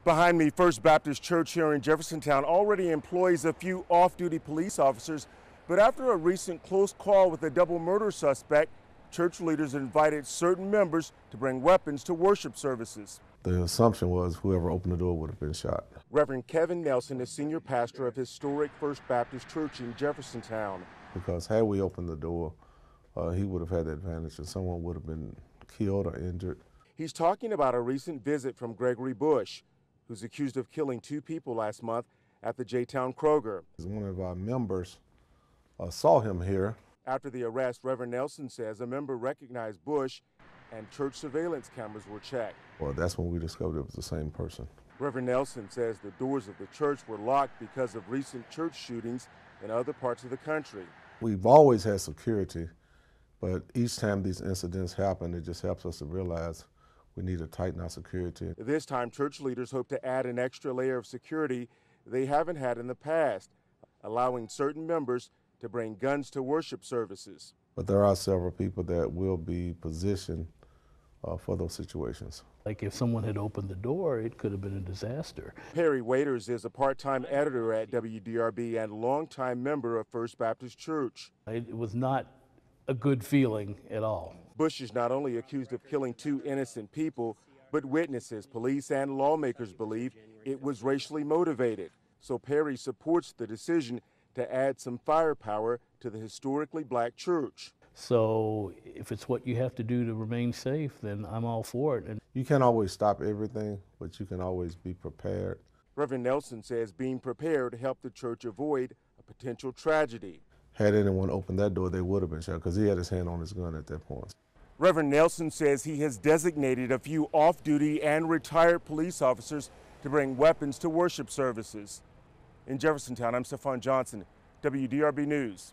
Behind me, First Baptist Church here in Jeffersontown already employs a few off-duty police officers, but after a recent close call with a double murder suspect, church leaders invited certain members to bring weapons to worship services. The assumption was whoever opened the door would have been shot. Reverend Kevin Nelson is senior pastor of historic First Baptist Church in Jeffersontown. Because had we opened the door, he would have had the advantage and someone would have been killed or injured. He's talking about a recent visit from Gregory Bush, who's accused of killing 2 people last month at the J-Town Kroger. One of our members saw him here. After the arrest, Reverend Nelson says a member recognized Bush and church surveillance cameras were checked. Well, that's when we discovered it was the same person. Reverend Nelson says the doors of the church were locked because of recent church shootings in other parts of the country. We've always had security, but each time these incidents happen, it just helps us to realize we need to tighten our security. This time, church leaders hope to add an extra layer of security they haven't had in the past, allowing certain members to bring guns to worship services. But there are several people that will be positioned for those situations. Like if someone had opened the door, it could have been a disaster. Perry Waiters is a part-time editor at WDRB and longtime member of First Baptist Church. It was not a good feeling at all. Bush is not only accused of killing 2 innocent people, but witnesses, police, and lawmakers believe it was racially motivated. So Perry supports the decision to add some firepower to the historically black church. So if it's what you have to do to remain safe, then I'm all for it. And you can't always stop everything, but you can always be prepared. Reverend Nelson says being prepared helped the church avoid a potential tragedy. Had anyone opened that door, they would have been shot because he had his hand on his gun at that point. Reverend Nelson says he has designated a few off-duty and retired police officers to bring weapons to worship services. In Jeffersontown, I'm Stephon Johnson, WDRB News.